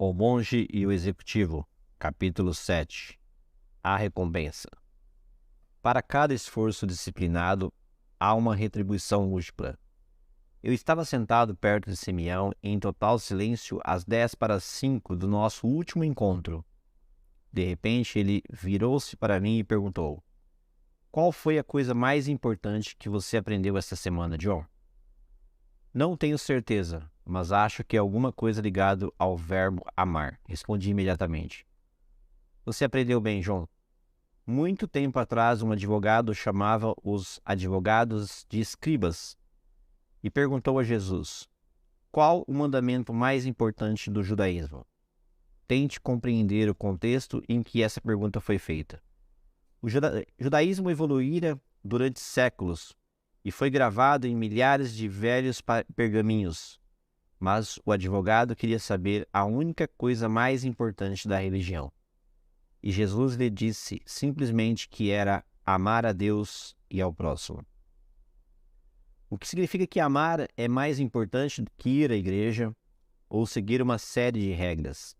O Monge e o Executivo, capítulo 7. A recompensa. Para cada esforço disciplinado, há uma retribuição múltipla. Eu estava sentado perto de Simeão em total silêncio às 10 para as 5 do nosso último encontro. De repente, ele virou-se para mim e perguntou: "Qual foi a coisa mais importante que você aprendeu esta semana, John?" "Não tenho certeza, mas acho que é alguma coisa ligada ao verbo amar", respondi imediatamente. "Você aprendeu bem, John." Muito tempo atrás, um advogado chamava os advogados de escribas e perguntou a Jesus: "Qual o mandamento mais importante do judaísmo?" Tente compreender o contexto em que essa pergunta foi feita. O judaísmo evoluíra durante séculos e foi gravado em milhares de velhos pergaminhos, mas o advogado queria saber a única coisa mais importante da religião. E Jesus lhe disse simplesmente que era amar a Deus e ao próximo. O que significa que amar é mais importante do que ir à igreja ou seguir uma série de regras.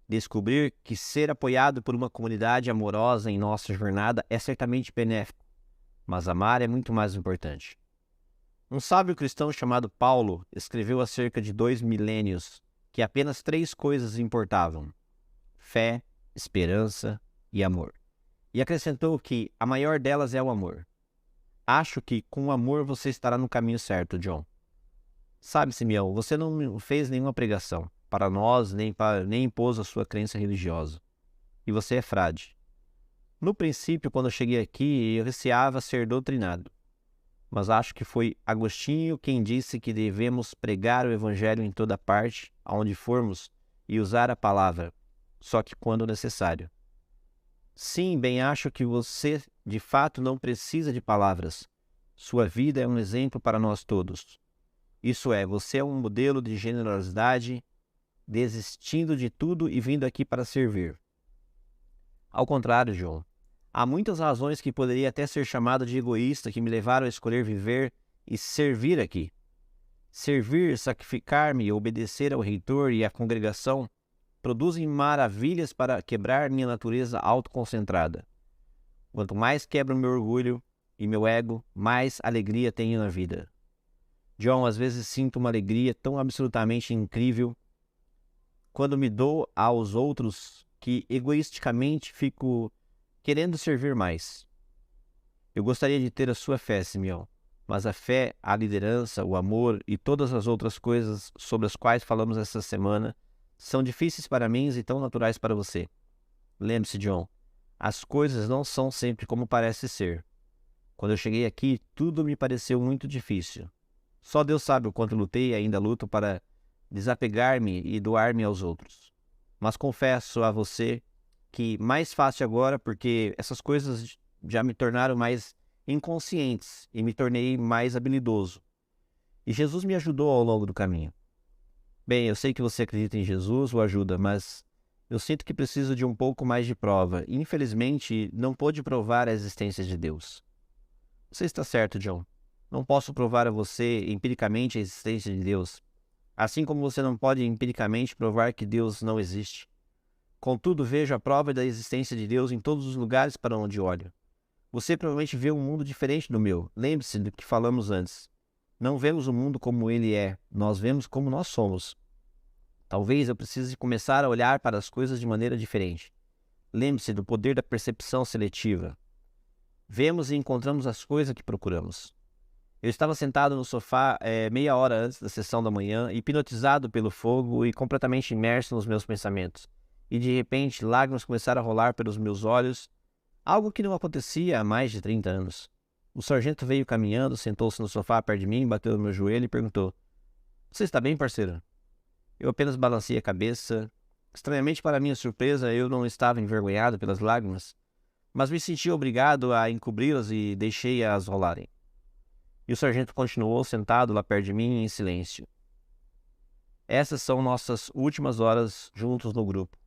Descobrir que ser apoiado por uma comunidade amorosa em nossa jornada é certamente benéfico, mas amar é muito mais importante. Um sábio cristão chamado Paulo escreveu há cerca de 2 milênios que apenas 3 coisas importavam: fé, esperança e amor. E acrescentou que a maior delas é o amor. Acho que com o amor você estará no caminho certo, John. Sabe, Simeão, você não fez nenhuma pregação para nós, nem impôs a sua crença religiosa. E você é frade. No princípio, quando eu cheguei aqui, eu receava ser doutrinado. Mas acho que foi Agostinho quem disse que devemos pregar o evangelho em toda parte, aonde formos, e usar a palavra, só que quando necessário. Sim, bem acho que você, de fato, não precisa de palavras. Sua vida é um exemplo para nós todos. Isso é, você é um modelo de generosidade, desistindo de tudo e vindo aqui para servir. Ao contrário, John, há muitas razões que poderia até ser chamado de egoísta que me levaram a escolher viver e servir aqui. Servir, sacrificar-me, obedecer ao reitor e à congregação produzem maravilhas para quebrar minha natureza autoconcentrada. Quanto mais quebro meu orgulho e meu ego, mais alegria tenho na vida. John, às vezes sinto uma alegria tão absolutamente incrível quando me dou aos outros que egoisticamente fico querendo servir mais. Eu gostaria de ter a sua fé, Simeão, mas a fé, a liderança, o amor e todas as outras coisas sobre as quais falamos essa semana são difíceis para mim e tão naturais para você. Lembre-se, John, as coisas não são sempre como parece ser. Quando eu cheguei aqui, tudo me pareceu muito difícil. Só Deus sabe o quanto lutei e ainda luto para desapegar-me e doar-me aos outros. Mas confesso a você que mais fácil agora, porque essas coisas já me tornaram mais inconscientes e me tornei mais habilidoso. E Jesus me ajudou ao longo do caminho. Bem, eu sei que você acredita em Jesus, o ajuda, mas eu sinto que preciso de um pouco mais de prova. E, infelizmente, não pude provar a existência de Deus. Você está certo, John. Não posso provar a você empiricamente a existência de Deus, assim como você não pode empiricamente provar que Deus não existe. Contudo, vejo a prova da existência de Deus em todos os lugares para onde olho. Você provavelmente vê um mundo diferente do meu. Lembre-se do que falamos antes. Não vemos o mundo como ele é, nós vemos como nós somos. Talvez eu precise começar a olhar para as coisas de maneira diferente. Lembre-se do poder da percepção seletiva. Vemos e encontramos as coisas que procuramos. Eu estava sentado no sofá meia hora antes da sessão da manhã, hipnotizado pelo fogo e completamente imerso nos meus pensamentos. E de repente, lágrimas começaram a rolar pelos meus olhos, algo que não acontecia há mais de 30 anos. O sargento veio caminhando, sentou-se no sofá perto de mim, bateu no meu joelho e perguntou: "Você está bem, parceiro?" Eu apenas balancei a cabeça. Estranhamente, para minha surpresa, eu não estava envergonhado pelas lágrimas, mas me senti obrigado a encobri-las e deixei-as rolarem. E o sargento continuou sentado lá perto de mim em silêncio. Essas são nossas últimas horas juntos no grupo.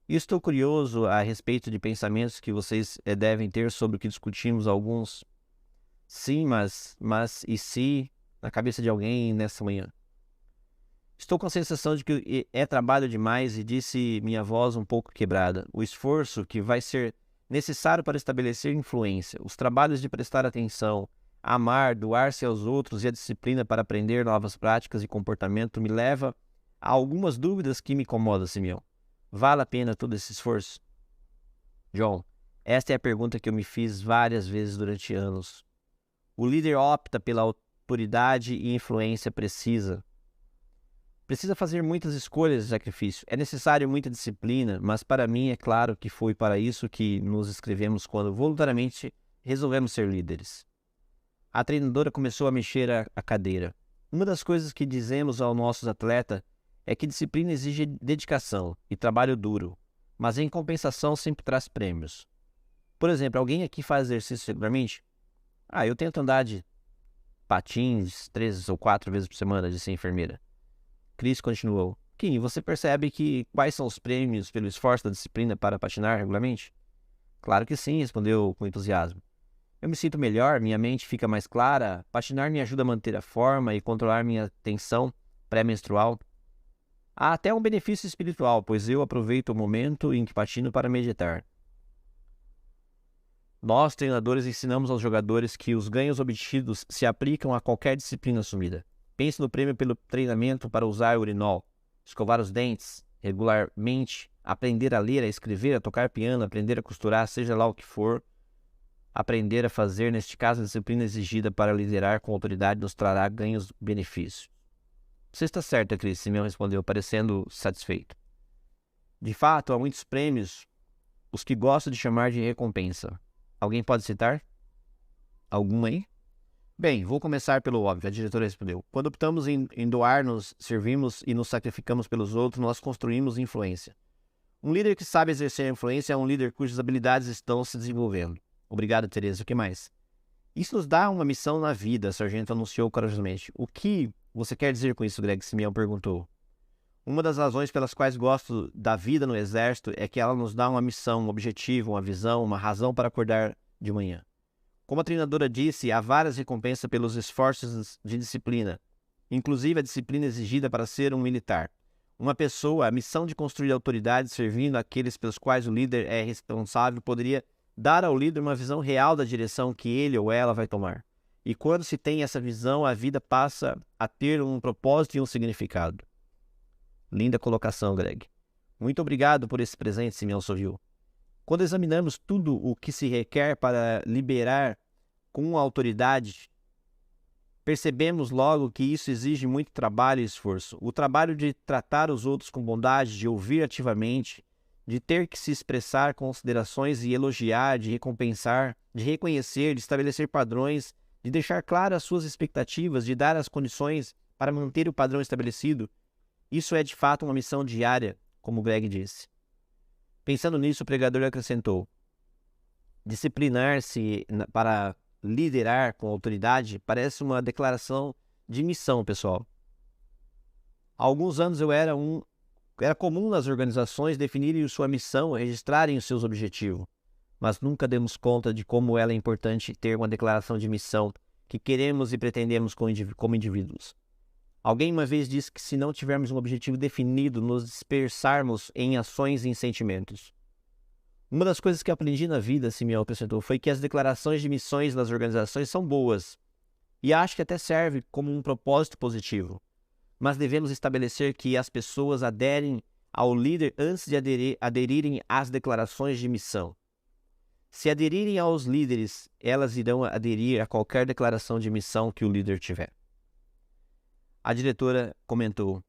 E estou curioso a respeito de pensamentos que vocês devem ter sobre o que discutimos alguns. Sim, mas e se na cabeça de alguém nessa manhã? Estou com a sensação de que é trabalho demais e disse minha voz um pouco quebrada. O esforço que vai ser necessário para estabelecer influência, os trabalhos de prestar atenção, amar, doar-se aos outros e a disciplina para aprender novas práticas e comportamento me leva a algumas dúvidas que me incomodam, Simeão. Vale a pena todo esse esforço? John, esta é a pergunta que eu me fiz várias vezes durante anos. O líder opta pela autoridade e influência precisa fazer muitas escolhas e sacrifício. É necessário muita disciplina, mas para mim é claro que foi para isso que nos inscrevemos quando voluntariamente resolvemos ser líderes. A treinadora começou a mexer a cadeira. Uma das coisas que dizemos aos nossos atletas é que disciplina exige dedicação e trabalho duro, mas em compensação sempre traz prêmios. Por exemplo, alguém aqui faz exercício regularmente? Eu tento andar de patins 3 ou 4 vezes por semana, disse a enfermeira. Chris continuou. Kim, você percebe quais são os prêmios pelo esforço da disciplina para patinar regularmente? Claro que sim, respondeu com entusiasmo. Eu me sinto melhor, minha mente fica mais clara, patinar me ajuda a manter a forma e controlar minha tensão pré-menstrual. Há até um benefício espiritual, pois eu aproveito o momento em que patino para meditar. Nós, treinadores, ensinamos aos jogadores que os ganhos obtidos se aplicam a qualquer disciplina assumida. Pense no prêmio pelo treinamento para usar urinol, escovar os dentes regularmente, aprender a ler, a escrever, a tocar piano, aprender a costurar, seja lá o que for, aprender a fazer, neste caso, a disciplina exigida para liderar com autoridade nos trará ganhos benefícios. Você está certa, Cris, Simeão respondeu, parecendo satisfeito. De fato, há muitos prêmios, os que gosto de chamar de recompensa. Alguém pode citar? Algum aí? Bem, vou começar pelo óbvio, a diretora respondeu. Quando optamos em doar-nos, servimos e nos sacrificamos pelos outros, nós construímos influência. Um líder que sabe exercer a influência é um líder cujas habilidades estão se desenvolvendo. Obrigado, Tereza. O que mais? Isso nos dá uma missão na vida, a sargento anunciou corajosamente. O que você quer dizer com isso, Greg? Simeão perguntou. Uma das razões pelas quais gosto da vida no exército é que ela nos dá uma missão, um objetivo, uma visão, uma razão para acordar de manhã. Como a treinadora disse, há várias recompensas pelos esforços de disciplina, inclusive a disciplina exigida para ser um militar. Uma pessoa, a missão de construir autoridade servindo aqueles pelos quais o líder é responsável, poderia dar ao líder uma visão real da direção que ele ou ela vai tomar. E quando se tem essa visão, a vida passa a ter um propósito e um significado. Linda colocação, Greg. Muito obrigado por esse presente, Simeão Sovil. Quando examinamos tudo o que se requer para liberar com autoridade, percebemos logo que isso exige muito trabalho e esforço. O trabalho de tratar os outros com bondade, de ouvir ativamente, de ter que se expressar considerações e elogiar, de recompensar, de reconhecer, de estabelecer padrões, de deixar claras as suas expectativas, de dar as condições para manter o padrão estabelecido. Isso é de fato uma missão diária, como Greg disse. Pensando nisso, o pregador acrescentou: disciplinar-se para liderar com autoridade parece uma declaração de missão, pessoal. Há alguns anos era comum nas organizações definirem sua missão, registrarem os seus objetivos, mas nunca demos conta de como ela é importante ter uma declaração de missão que queremos e pretendemos como indivíduos. Alguém uma vez disse que se não tivermos um objetivo definido, nos dispersarmos em ações e em sentimentos. Uma das coisas que aprendi na vida, Simeão acrescentou, foi que as declarações de missões nas organizações são boas, e acho que até serve como um propósito positivo. Mas devemos estabelecer que as pessoas aderem ao líder antes de aderirem às declarações de missão. Se aderirem aos líderes, elas irão aderir a qualquer declaração de missão que o líder tiver. A diretora comentou: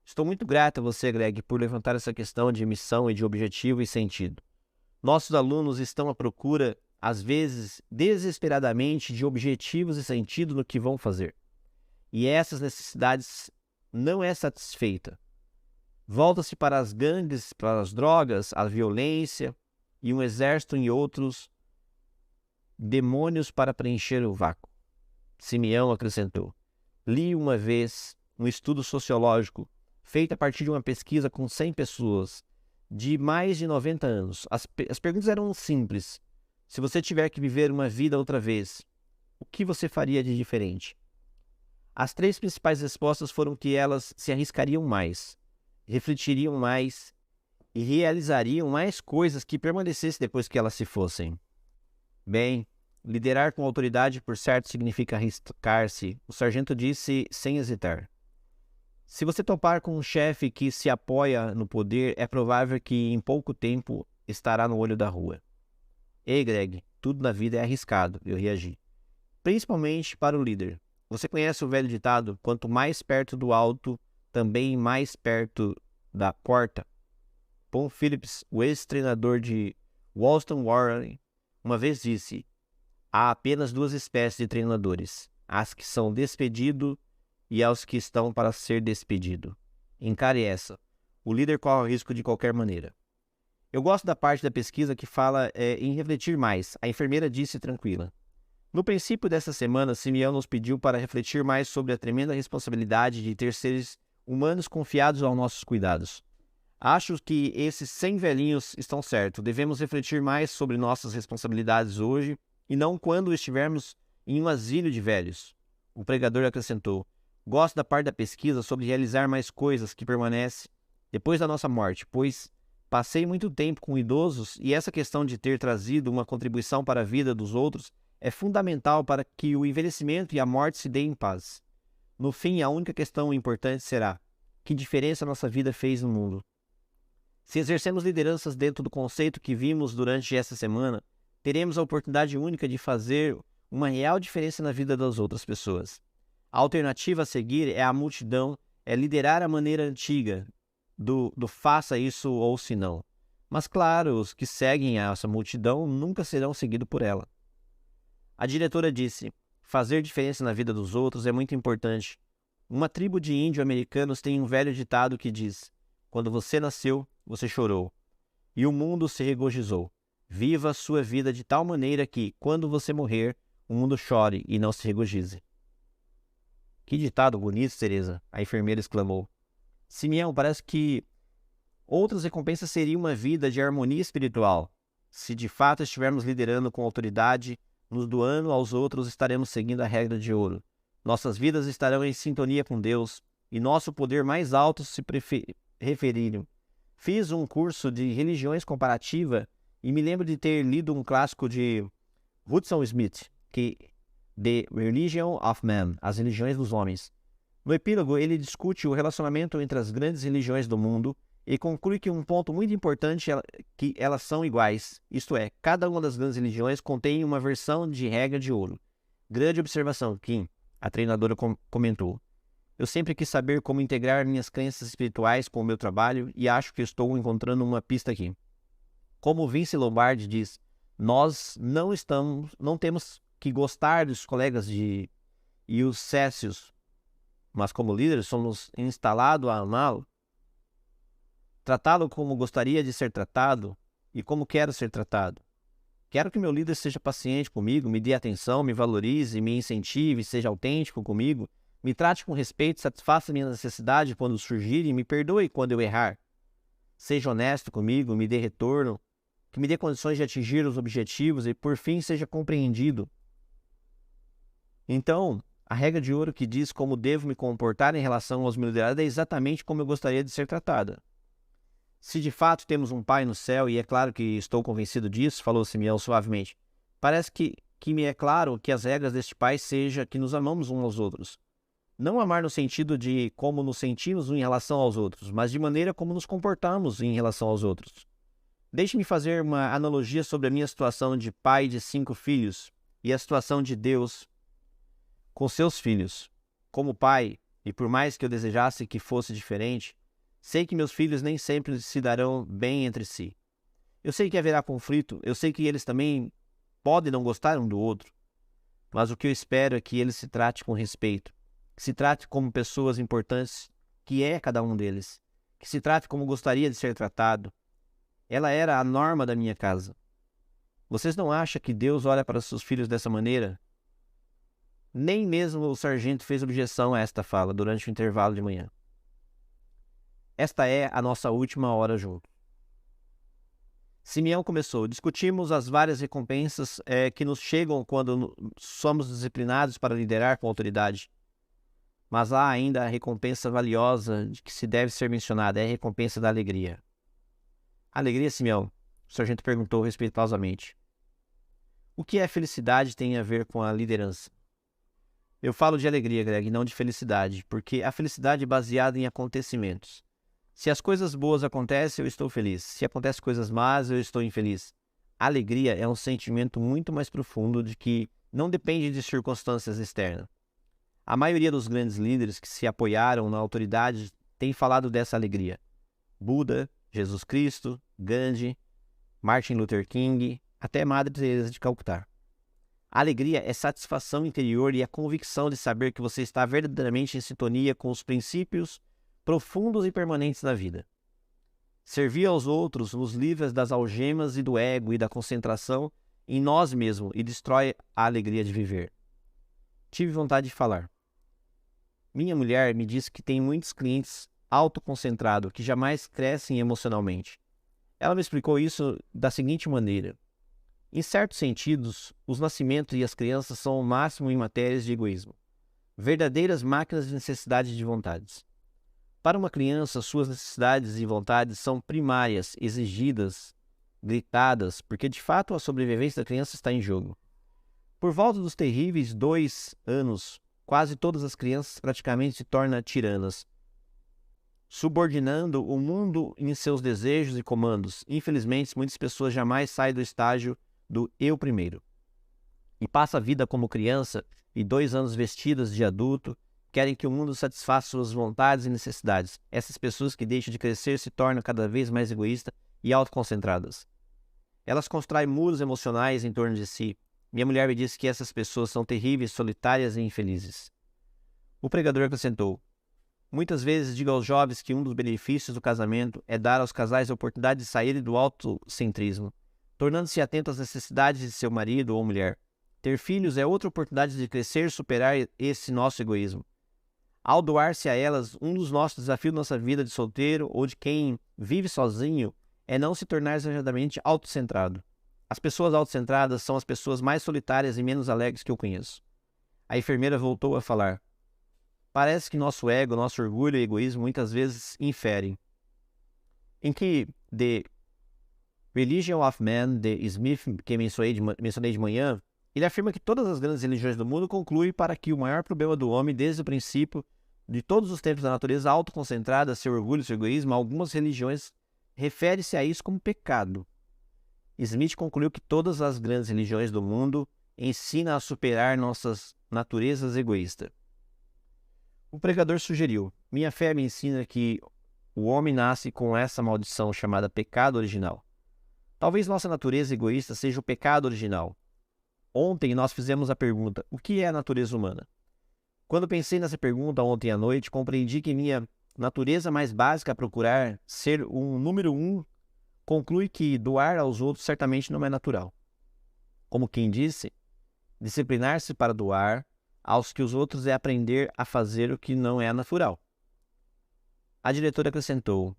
estou muito grata a você, Greg, por levantar essa questão de missão e de objetivo e sentido. Nossos alunos estão à procura, às vezes, desesperadamente, de objetivos e sentido no que vão fazer. E essas necessidades não é satisfeita. Volta-se para as gangues, para as drogas, a violência e um exército em outros demônios para preencher o vácuo. Simeão acrescentou: li uma vez um estudo sociológico feito a partir de uma pesquisa com 100 pessoas de mais de 90 anos. As perguntas eram simples. Se você tiver que viver uma vida outra vez, o que você faria de diferente? As 3 principais respostas foram que elas se arriscariam mais, refletiriam mais e realizariam mais coisas que permanecessem depois que elas se fossem. Bem, liderar com autoridade por certo significa arriscar-se, o sargento disse sem hesitar. Se você topar com um chefe que se apoia no poder, é provável que em pouco tempo estará no olho da rua. Ei, Greg, tudo na vida é arriscado, eu reagi. Principalmente para o líder. Você conhece o velho ditado, quanto mais perto do alto, também mais perto da porta? Paul Phillips, o ex-treinador de Wollston Warren, uma vez disse: há apenas 2 espécies de treinadores, as que são despedidos e aos que estão para ser despedido. Encare essa. O líder corre o risco de qualquer maneira. Eu gosto da parte da pesquisa que fala em refletir mais. A enfermeira disse tranquila. No princípio dessa semana, Simeão nos pediu para refletir mais sobre a tremenda responsabilidade de ter seres humanos confiados aos nossos cuidados. Acho que esses 100 velhinhos estão certos. Devemos refletir mais sobre nossas responsabilidades hoje e não quando estivermos em um asilo de velhos. O pregador acrescentou: gosto da parte da pesquisa sobre realizar mais coisas que permanecem depois da nossa morte, pois passei muito tempo com idosos e essa questão de ter trazido uma contribuição para a vida dos outros é fundamental para que o envelhecimento e a morte se deem em paz. No fim, a única questão importante será: que diferença nossa vida fez no mundo? Se exercemos lideranças dentro do conceito que vimos durante essa semana, teremos a oportunidade única de fazer uma real diferença na vida das outras pessoas. A alternativa a seguir é a multidão, é liderar a maneira antiga do faça isso ou se não. Mas claro, os que seguem essa multidão nunca serão seguidos por ela. A diretora disse: fazer diferença na vida dos outros é muito importante. Uma tribo de índio-americanos tem um velho ditado que diz: quando você nasceu, você chorou, e o mundo se regozijou. Viva a sua vida de tal maneira que, quando você morrer, o mundo chore e não se regozije. Que ditado bonito, Teresa, a enfermeira exclamou. Simeão, parece que outras recompensas seriam uma vida de harmonia espiritual. Se de fato estivermos liderando com autoridade, nos doando aos outros, estaremos seguindo a regra de ouro. Nossas vidas estarão em sintonia com Deus e nosso poder mais alto se referirem. Fiz um curso de religiões comparativa e me lembro de ter lido um clássico de Hudson Smith, que The Religion of Man, As Religiões dos Homens. No epílogo, ele discute o relacionamento entre as grandes religiões do mundo e conclui que um ponto muito importante é que elas são iguais, isto é, cada uma das grandes religiões contém uma versão de regra de ouro. Grande observação, Kim, a treinadora comentou. Eu sempre quis saber como integrar minhas crenças espirituais com o meu trabalho e acho que estou encontrando uma pista aqui. Como Vince Lombardi diz, nós não temos que gostar dos colegas e os cécios, mas como líderes somos instalados a amá-lo, tratá-lo como gostaria de ser tratado e como quero ser tratado. Quero que meu líder seja paciente comigo, me dê atenção, me valorize, me incentive, seja autêntico comigo, me trate com respeito, satisfaça minha necessidade quando surgir e me perdoe quando eu errar. Seja honesto comigo, me dê retorno, que me dê condições de atingir os objetivos e, por fim, seja compreendido. Então, a regra de ouro que diz como devo me comportar em relação aos meus liderados é exatamente como eu gostaria de ser tratada. Se de fato temos um Pai no céu, e é claro que estou convencido disso, falou Simeão suavemente, parece que me é claro que as regras deste Pai seja que nos amamos uns aos outros. Não amar no sentido de como nos sentimos em relação aos outros, mas de maneira como nos comportamos em relação aos outros. Deixe-me fazer uma analogia sobre a minha situação de pai de 5 filhos e a situação de Deus com seus filhos. Como pai, e por mais que eu desejasse que fosse diferente, sei que meus filhos nem sempre se darão bem entre si. Eu sei que haverá conflito, eu sei que eles também podem não gostar um do outro, mas o que eu espero é que eles se tratem com respeito, que se trate como pessoas importantes, que é cada um deles, que se trate como gostaria de ser tratado. Ela era a norma da minha casa. Vocês não acham que Deus olha para seus filhos dessa maneira? Nem mesmo o sargento fez objeção a esta fala durante o intervalo de manhã. Esta é a nossa última hora junto. Simeão começou. Discutimos as várias recompensas que nos chegam quando somos disciplinados para liderar com autoridade. Mas há ainda a recompensa valiosa de que se deve ser mencionada, é a recompensa da alegria. Alegria, Simeão? O sargento perguntou respeitosamente. O que é felicidade tem a ver com a liderança? Eu falo de alegria, Greg, não de felicidade, porque a felicidade é baseada em acontecimentos. Se as coisas boas acontecem, eu estou feliz. Se acontecem coisas más, eu estou infeliz. A alegria é um sentimento muito mais profundo de que não depende de circunstâncias externas. A maioria dos grandes líderes que se apoiaram na autoridade tem falado dessa alegria. Buda, Jesus Cristo, Gandhi, Martin Luther King, até Madre Teresa de Calcutá. A alegria é satisfação interior e a convicção de saber que você está verdadeiramente em sintonia com os princípios profundos e permanentes da vida. Servir aos outros nos livra das algemas e do ego e da concentração em nós mesmos e destrói a alegria de viver. Tive vontade de falar. Minha mulher me disse que tem muitos clientes autoconcentrados que jamais crescem emocionalmente. Ela me explicou isso da seguinte maneira. Em certos sentidos, os nascimentos e as crianças são o máximo em matérias de egoísmo. Verdadeiras máquinas de necessidades e de vontades. Para uma criança, suas necessidades e vontades são primárias, exigidas, gritadas, porque de fato a sobrevivência da criança está em jogo. Por volta dos terríveis 2 anos, quase todas as crianças praticamente se tornam tiranas, subordinando o mundo em seus desejos e comandos. Infelizmente, muitas pessoas jamais saem do estágio do eu primeiro. E passam a vida como criança e 2 anos vestidas de adulto, querem que o mundo satisfaça suas vontades e necessidades. Essas pessoas que deixam de crescer se tornam cada vez mais egoístas e autoconcentradas. Elas constroem muros emocionais em torno de si. Minha mulher me disse que essas pessoas são terríveis, solitárias e infelizes. O pregador acrescentou: muitas vezes digo aos jovens que um dos benefícios do casamento é dar aos casais a oportunidade de saírem do autocentrismo, tornando-se atento às necessidades de seu marido ou mulher. Ter filhos é outra oportunidade de crescer e superar esse nosso egoísmo. Ao doar-se a elas, um dos nossos desafios da nossa vida de solteiro ou de quem vive sozinho é não se tornar exageradamente autocentrado. As pessoas autocentradas são as pessoas mais solitárias e menos alegres que eu conheço. A enfermeira voltou a falar. Parece que nosso ego, nosso orgulho e egoísmo muitas vezes inferem. Em que The Religion of Man, de Smith, que mencionei de manhã, ele afirma que todas as grandes religiões do mundo concluem para que o maior problema do homem desde o princípio de todos os tempos da natureza autoconcentrada, seu orgulho, seu egoísmo, algumas religiões refere-se a isso como pecado. Smith concluiu que todas as grandes religiões do mundo ensinam a superar nossas naturezas egoístas. O pregador sugeriu: minha fé me ensina que o homem nasce com essa maldição chamada pecado original. Talvez nossa natureza egoísta seja o pecado original. Ontem nós fizemos a pergunta: o que é a natureza humana? Quando pensei nessa pergunta ontem à noite, compreendi que minha natureza mais básica a procurar ser um número 1 conclui que doar aos outros certamente não é natural. Como quem disse, disciplinar-se para doar aos que os outros é aprender a fazer o que não é natural. A diretora acrescentou: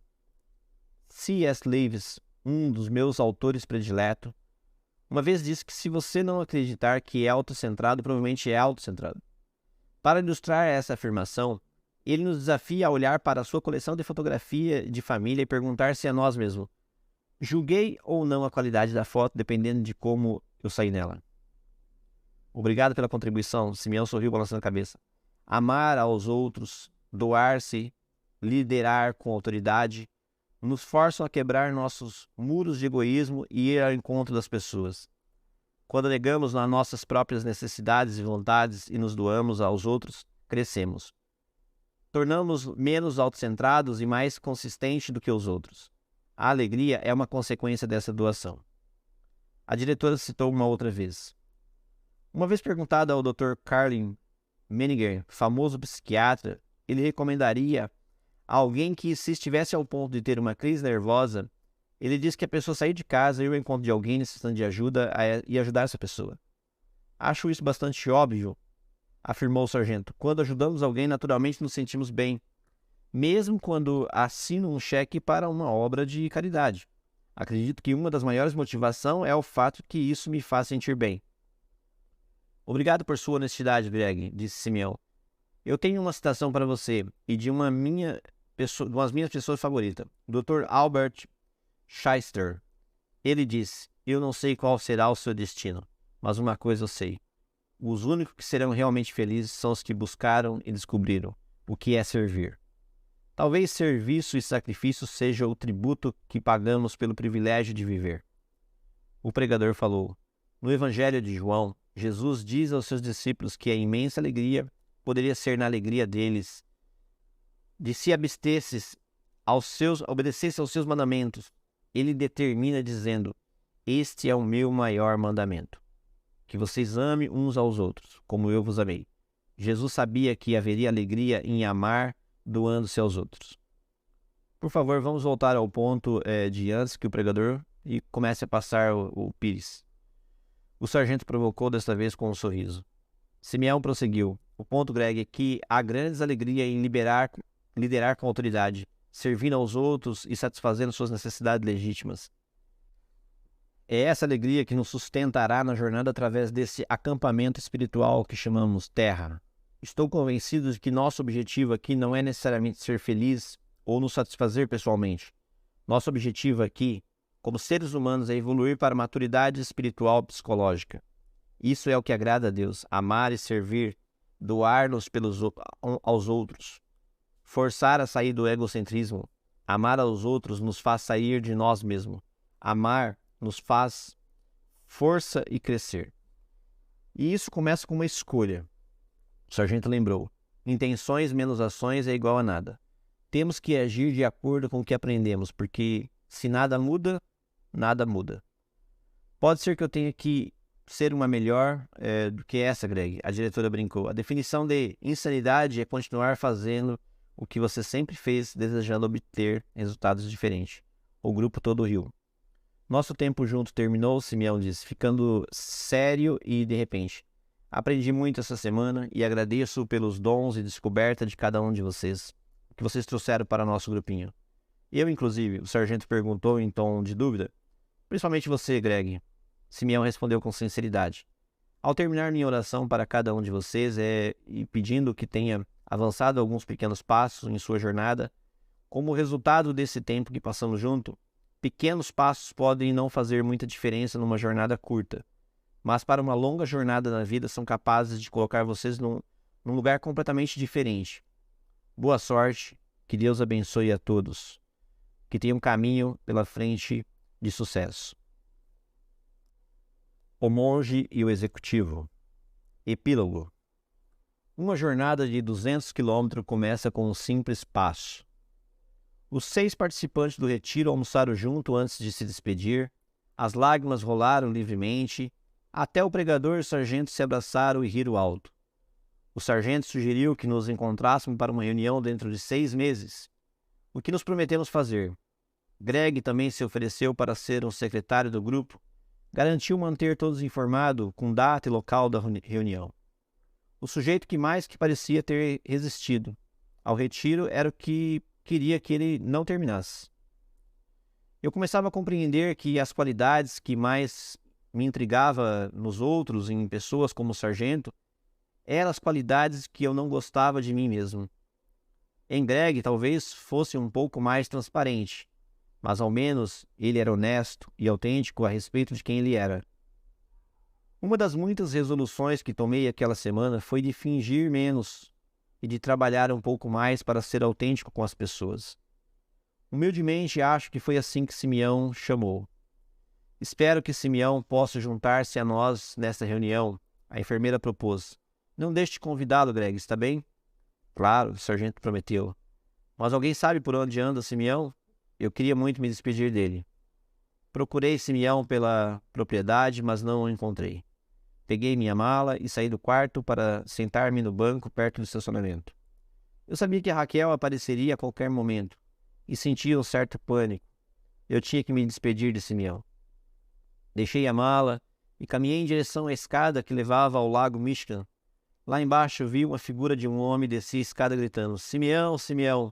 C.S. Lewis, um dos meus autores prediletos, uma vez disse que se você não acreditar que é autocentrado, provavelmente é autocentrado. Para ilustrar essa afirmação, ele nos desafia a olhar para a sua coleção de fotografia de família e perguntar se a nós mesmos: julguei ou não a qualidade da foto dependendo de como eu saí nela? Obrigado pela contribuição, Simeão sorriu balançando a cabeça. Amar aos outros, doar-se, liderar com autoridade, nos forçam a quebrar nossos muros de egoísmo e ir ao encontro das pessoas. Quando negamos nas nossas próprias necessidades e vontades e nos doamos aos outros, crescemos. Tornamos menos autocentrados e mais consistentes do que os outros. A alegria é uma consequência dessa doação. A diretora citou uma outra vez. Uma vez perguntada ao Dr. Carlin Menninger, famoso psiquiatra, ele recomendaria a alguém que, se estivesse ao ponto de ter uma crise nervosa, ele disse que a pessoa sair de casa e ir ao encontro de alguém necessitando de ajuda e ajudar essa pessoa. Acho isso bastante óbvio, afirmou o sargento. Quando ajudamos alguém, naturalmente nos sentimos bem, mesmo quando assino um cheque para uma obra de caridade. Acredito que uma das maiores motivações é o fato que isso me faz sentir bem. Obrigado por sua honestidade, Greg, disse Simeão. Eu tenho uma citação para você e de uma das minhas pessoas favoritas, Dr. Albert Schweitzer. Ele disse: eu não sei qual será o seu destino, mas uma coisa eu sei. Os únicos que serão realmente felizes são os que buscaram e descobriram o que é servir. Talvez serviço e sacrifício seja o tributo que pagamos pelo privilégio de viver. O pregador falou: no Evangelho de João, Jesus diz aos seus discípulos que a imensa alegria poderia ser na alegria deles, de se obedecesse aos seus mandamentos. Ele determina dizendo: este é o meu maior mandamento, que vocês amem uns aos outros, como eu vos amei. Jesus sabia que haveria alegria em amar, doando-se aos outros. Por favor, vamos voltar ao ponto de antes que o pregador e comece a passar o pires. O sargento provocou desta vez com um sorriso. Simeão prosseguiu: o ponto, Greg, é que há grandes alegria em liderar com autoridade, servindo aos outros e satisfazendo suas necessidades legítimas. É essa alegria que nos sustentará na jornada através desse acampamento espiritual que chamamos Terra. Estou convencido de que nosso objetivo aqui não é necessariamente ser feliz ou nos satisfazer pessoalmente. Nosso objetivo aqui, como seres humanos, é evoluir para a maturidade espiritual e psicológica. Isso é o que agrada a Deus: amar e servir, doar-nos aos outros, forçar a sair do egocentrismo. Amar aos outros nos faz sair de nós mesmos. Amar nos faz força e crescer. E isso começa com uma escolha. O sargento lembrou: intenções menos ações é igual a nada. Temos que agir de acordo com o que aprendemos, porque se nada muda, nada muda. Pode ser que eu tenha que ser uma melhor do que essa, Greg, a diretora brincou. A definição de insanidade é continuar fazendo o que você sempre fez, desejando obter resultados diferentes. O grupo todo riu. Nosso tempo junto terminou, Simeão disse, ficando sério e de repente. Aprendi muito essa semana e agradeço pelos dons e descoberta de cada um de vocês, que vocês trouxeram para nosso grupinho. Eu, inclusive, o sargento perguntou em tom de dúvida. Principalmente você, Greg. Simeão respondeu com sinceridade. Ao terminar minha oração para cada um de vocês e pedindo que tenha avançado alguns pequenos passos em sua jornada, como resultado desse tempo que passamos junto, pequenos passos podem não fazer muita diferença numa jornada curta, mas para uma longa jornada na vida são capazes de colocar vocês num lugar completamente diferente. Boa sorte, que Deus abençoe a todos, que tenham um caminho pela frente de sucesso. O monge e o executivo. Epílogo. Uma jornada de 200 km começa com um simples passo. Os 6 participantes do retiro almoçaram junto antes de se despedir, as lágrimas rolaram livremente, até o pregador e o sargento se abraçaram e riram alto. O sargento sugeriu que nos encontrássemos para uma reunião dentro de 6 meses, o que nos prometemos fazer. Greg também se ofereceu para ser um secretário do grupo, garantiu manter todos informados com data e local da reunião. O sujeito que mais que parecia ter resistido ao retiro era o que queria que ele não terminasse. Eu começava a compreender que as qualidades que mais me intrigava nos outros, em pessoas como o sargento, eram as qualidades que eu não gostava de mim mesmo. Em Greg talvez fosse um pouco mais transparente, mas ao menos ele era honesto e autêntico a respeito de quem ele era. Uma das muitas resoluções que tomei aquela semana foi de fingir menos e de trabalhar um pouco mais para ser autêntico com as pessoas. Humildemente acho que foi assim que Simeão chamou. Espero que Simeão possa juntar-se a nós nesta reunião, a enfermeira propôs. Não deixe de convidá-lo, Greg, está bem? Claro, o sargento prometeu. Mas alguém sabe por onde anda Simeão? Eu queria muito me despedir dele. Procurei Simeão pela propriedade, mas não o encontrei. Peguei minha mala e saí do quarto para sentar-me no banco perto do estacionamento. Eu sabia que a Raquel apareceria a qualquer momento e sentia um certo pânico. Eu tinha que me despedir de Simeão. Deixei a mala e caminhei em direção à escada que levava ao lago Michigan. Lá embaixo vi uma figura de um homem descer a escada gritando: Simeão, Simeão!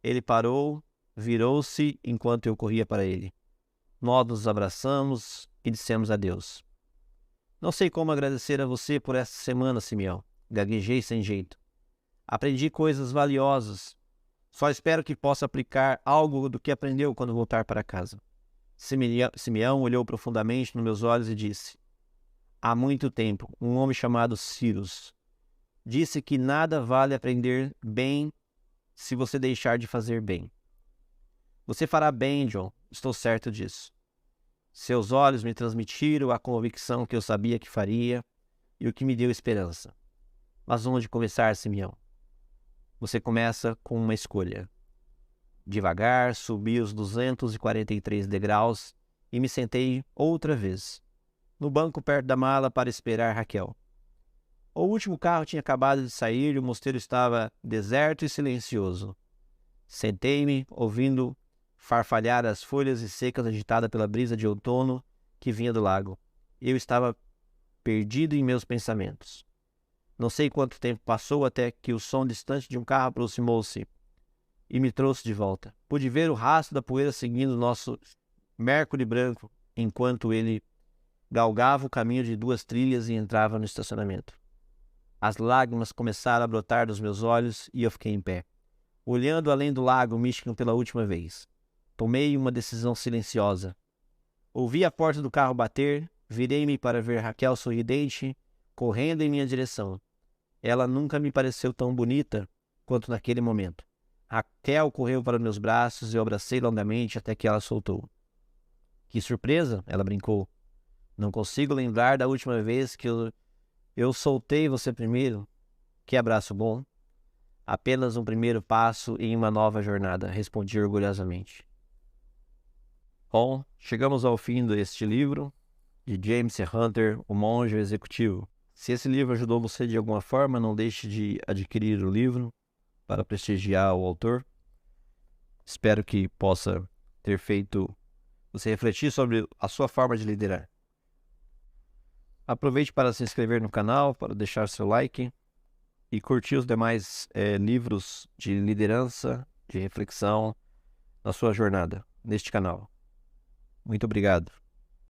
Ele parou, virou-se enquanto eu corria para ele. Nós nos abraçamos e dissemos adeus. Não sei como agradecer a você por essa semana, Simeão. Gaguejei sem jeito. Aprendi coisas valiosas. Só espero que possa aplicar algo do que aprendeu quando voltar para casa. Simeão olhou profundamente nos meus olhos e disse: há muito tempo, um homem chamado Cyrus disse que nada vale aprender bem se você deixar de fazer bem. Você fará bem, John, estou certo disso. Seus olhos me transmitiram a convicção que eu sabia que faria e o que me deu esperança. Mas onde começar, Simeão? Você começa com uma escolha. Devagar, subi os 243 degraus e me sentei outra vez, no banco perto da mala para esperar Raquel. O último carro tinha acabado de sair e o mosteiro estava deserto e silencioso. Sentei-me, ouvindo farfalhar as folhas e secas agitadas pela brisa de outono que vinha do lago. Eu estava perdido em meus pensamentos. Não sei quanto tempo passou até que o som distante de um carro aproximou-se e me trouxe de volta. Pude ver o rastro da poeira seguindo o nosso Mercury branco enquanto ele galgava o caminho de 2 trilhas e entrava no estacionamento. As lágrimas começaram a brotar dos meus olhos e eu fiquei em pé, olhando além do lago Michigan pela última vez. Tomei uma decisão silenciosa. Ouvi a porta do carro bater, virei-me para ver Raquel sorridente, correndo em minha direção. Ela nunca me pareceu tão bonita quanto naquele momento. Raquel correu para meus braços e eu abracei longamente até que ela soltou. Que surpresa, ela brincou. Não consigo lembrar da última vez que eu soltei você primeiro. Que abraço bom. Apenas um primeiro passo em uma nova jornada, respondi orgulhosamente. Bom, chegamos ao fim deste livro de James Hunter, O Monge Executivo. Se esse livro ajudou você de alguma forma, não deixe de adquirir o livro para prestigiar o autor. Espero que possa ter feito você refletir sobre a sua forma de liderar. Aproveite para se inscrever no canal, para deixar seu like e curtir os demais livros de liderança, de reflexão na sua jornada neste canal. Muito obrigado.